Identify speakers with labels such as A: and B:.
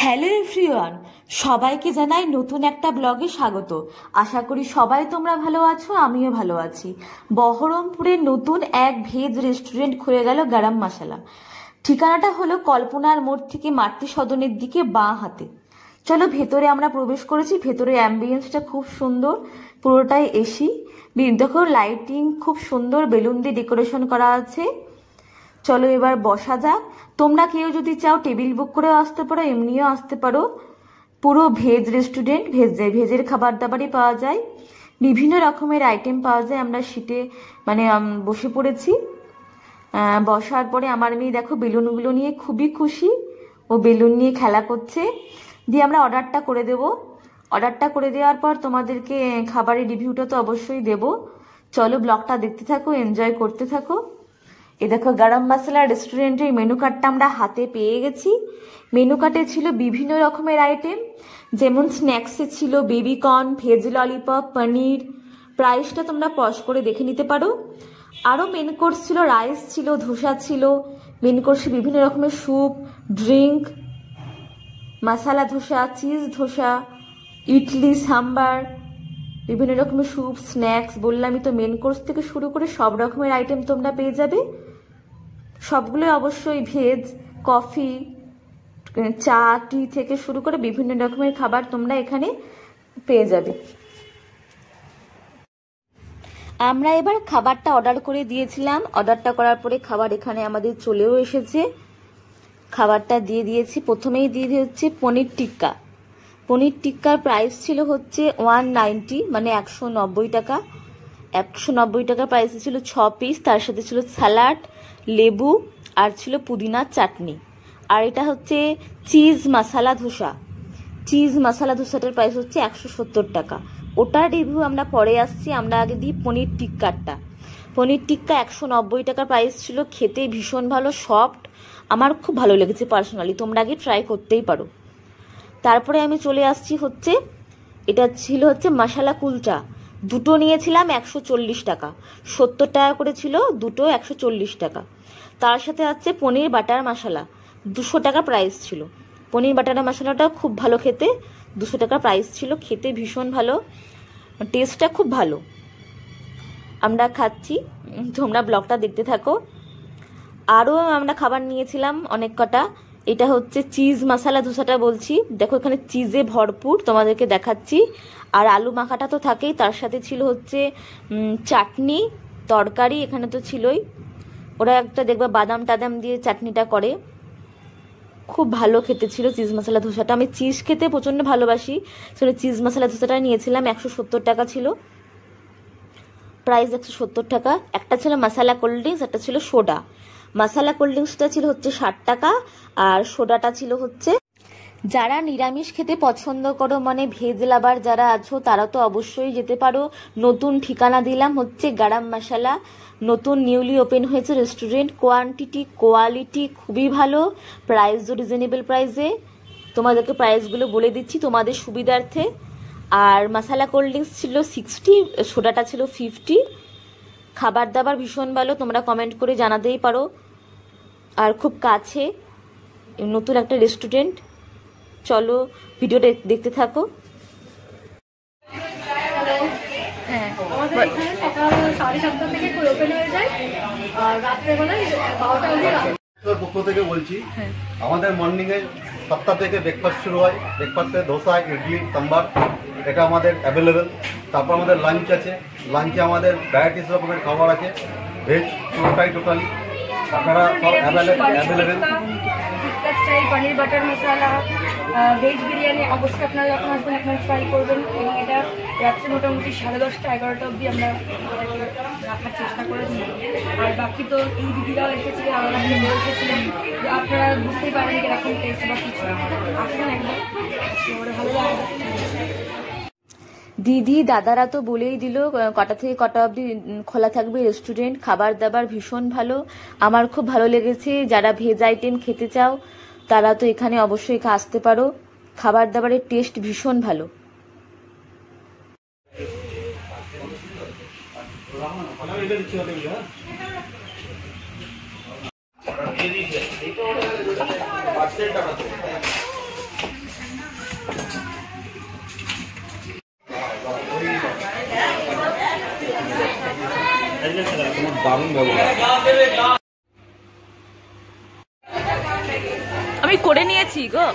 A: Hello everyone, সবাইকে জানাই নতুন একটা ব্লগে স্বাগত। আশা করি সবাই তোমরা ভালো আছো, আমিও ভালো আছি। বহরমপুরের নতুন এক ভেজ রেস্টুরেন্ট খুলে গেল গারাম মশালা। ঠিকানাটা হলো কল্পনার মোড় থেকে মাতৃ সদনের দিকে বাঁ হাতে। চলো ভেতরে আমরা প্রবেশ করেছি। ভেতরে অ্যাম্বিয়েন্সটা খুব সুন্দর, পুরোটাই এসি। দেখো লাইটিং খুব সুন্দর, বেলুন দিয়ে ডেকোরেশন করা আছে। চলো এবার বসা যাক। তোমরা কেউ যদি চাও টেবিল বুক করেও আসতে পারো, এমনিও আসতে পারো। পুরো ভেজ রেস্টুরেন্ট, ভেজের খাবার দাবারই পাওয়া যায়, বিভিন্ন রকমের আইটেম পাওয়া যায়। আমরা সিটে বসে পড়েছি। বসার পরে আমার মেয়ে দেখো বেলুনগুলো নিয়ে খুবই খুশি, ও বেলুন নিয়ে খেলা করছে। দিয়ে আমরা অর্ডারটা করে দেব। অর্ডারটা করে দেওয়ার পর তোমাদেরকে খাবারের রিভিউটা তো অবশ্যই দেব। চলো ব্লগটা দেখতে থাকো, এনজয় করতে থাকো। এ দেখো গারাম মশালা রেস্টুরেন্টের মেনু কার্ডটা আমরা হাতে পেয়ে গেছি। মেনু কার্ডে ছিল বিভিন্ন রকমের আইটেম, যেমন স্ন্যাক্সে ছিল বেবিকর্ন, ভেজ ললিপপ, পনির। প্রাইসটা তোমরা পজ করে দেখে নিতে পারো। আরও মেন কোর্স ছিল, রাইস ছিল, ধোসা ছিল। মেন কোর্সে বিভিন্ন রকমের স্যুপ, ড্রিঙ্ক, মশালা ধোসা, চিজ ধোসা, ইডলি, সাম্বার, বিভিন্ন রকমের স্যুপ, স্ন্যাক্স। বললামই তো মেন কোর্স থেকে শুরু করে সব রকমের আইটেম তোমরা পেয়ে যাবে। সবগুলো অবশ্যই ভেজ। কফি, চা, টি থেকে শুরু করে বিভিন্ন রকমের খাবার তোমরা এখানে পেয়ে যাবে। আমরা এবার খাবারটা অর্ডার করে দিয়েছিলাম। অর্ডারটা করার পরে খাবার এখানে আমাদের চলেও এসেছে। খাবারটা দিয়ে দিয়েছি। প্রথমেই দিয়ে দিয়েছি পনির টিক্কা। পনির টিক্কার প্রাইস ছিল হচ্ছে 190, মানে 190 টাকা। 190 টাকা প্রাইসে ছিল 6 পিস। তার সাথে ছিল স্যালাড, লেবু আর ছিল পুদিনার চাটনি। আর এটা হচ্ছে চিজ মশালা ধোসা। চিজ মশালা ধোসাটার প্রাইস হচ্ছে 170 টাকা। ওটার রিভিউ আমরা পরে আসছি। আমরা আগে দিই পনির টিক্কারটা। পনির টিক্কা 190 টাকা প্রাইস ছিল। খেতে ভীষণ ভালো, সফট। আমার খুব ভালো লেগেছে পার্সোনালি। তোমরা আগে ট্রাই করতেই পারো। তারপরে আমি চলে আসছি হচ্ছে, এটা ছিল হচ্ছে মশালা কুলচা। দুটো নিয়েছিলাম 140 টাকা। 70 টাকা করে ছিল দুটো, 140 টাকা। তার সাথে আছে পনির বাটার মশালা, 200 টাকা প্রাইস ছিল। পনির বাটার মশলাটা খুব ভালো খেতে, 200 টাকা প্রাইস ছিল। খেতে ভীষণ ভালো, টেস্টটা খুব ভালো। আমরা খাচ্ছি, তোমরা ব্লগটা দেখতে থাকো। আরও আমরা খাবার নিয়েছিলাম অনেক কটা। এটা হচ্ছে চিজ মশালা ধোসাটা বলছি। দেখো এখানে চিজে ভরপুর, তোমাদেরকে দেখাচ্ছি। আর আলু মাখাটা তো থাকেই, তার সাথে ছিল হচ্ছে চাটনি, তরকারি এখানে তো ছিলই। ওরা একটা দেখবা বাদাম টাদাম দিয়ে চাটনিটা করে, খুব ভালো খেতে ছিল চিজ মশলা ধোসাটা। আমি চিজ খেতে প্রচণ্ড ভালোবাসি, সেটা চিজ মশলা ধোসাটা নিয়েছিলাম। 170 টাকা ছিল প্রাইস, 170 টাকা। একটা ছিল মশালা কোল্ড ড্রিঙ্কস, একটা ছিল সোডা। মশালা কোল্ড ড্রিঙ্কসটা ছিল হচ্ছে 60 টাকা, আর সোডাটা ছিল হচ্ছে। যারা নিরামিষ খেতে পছন্দ করো, মানে ভেজ লাভার যারা আছো, তারা তো অবশ্যই যেতে পারো। নতুন ঠিকানা দিলাম হচ্ছে গারাম মশালা। নতুন নিউলি ওপেন হয়েছে রেস্টুরেন্ট। কোয়ান্টিটি কোয়ালিটি খুবই ভালো, প্রাইসও রিজনেবল প্রাইসে। তোমাদেরকে প্রাইসগুলো বলে দিচ্ছি তোমাদের সুবিধার্থে। আর মশালা কোল্ড ড্রিঙ্কস ছিল 60, সোডাটা ছিল 50। খাবার দাবার ভীষণ ভালো, তোমরা কমেন্ট করে জানাতেই পারো। আর খুব কাছে নতুন একটা রেস্টুরেন্ট। চলো ভিডিওটা দেখতে থাকো।
B: হ্যাঁ, আমাদের এখানে সকাল 7:30 থেকে ওপেন হয়ে যায়, আর রাত্রেবেলায় 12টা অবধি।
C: পক্ষ থেকে বলছি, আমাদের মর্নিং এ 7টা থেকে ব্রেকফাস্ট শুরু হয়। ব্রেকফাস্টে ধোসা, ইডলি, সাম্বার, এটা আমাদের অ্যাভেলেবেল। তারপর আমাদের লাঞ্চ আছে। লাঞ্চে আমাদের ভ্যারাইটিস রকমের খাবার আছে, ভেজ পুরোটাই টোটালি আপনারা সব অ্যাভেলেবেল।
B: স্টাইল পনির বাটার মশলা, ভেজ বিরিয়ানি অবশ্যই আপনারা যখন আসবেন আপনারা ট্রাই করবেন। এবং এটা রাত্রে মোটামুটি 10:30, 11টা অবধি আমরা রাখার চেষ্টা করেছি। আর বাকি তো এই দিদিরাও এসেছিলেন, আমরা এসেছিলেন, আপনারা বুঝতেই পারেন কিরকম টেস্ট বা কিছু। আসুন একবার, ভালো লাগবে।
A: দিদি দাদারা তো বলেই দিল কটা থেকে কটা অবধি খোলা থাকবে রেস্টুরেন্ট। খাবার দাবার ভীষণ ভালো, আমার খুব ভালো লেগেছে। যারা ভেজ আইটেম খেতে চাও তারা তো এখানে অবশ্যই আসতে পারো। খাবার দাবারের টেস্ট ভীষণ ভালো।
D: দারুণ ব্যবহার।
A: আমি করে নিয়েছি গো।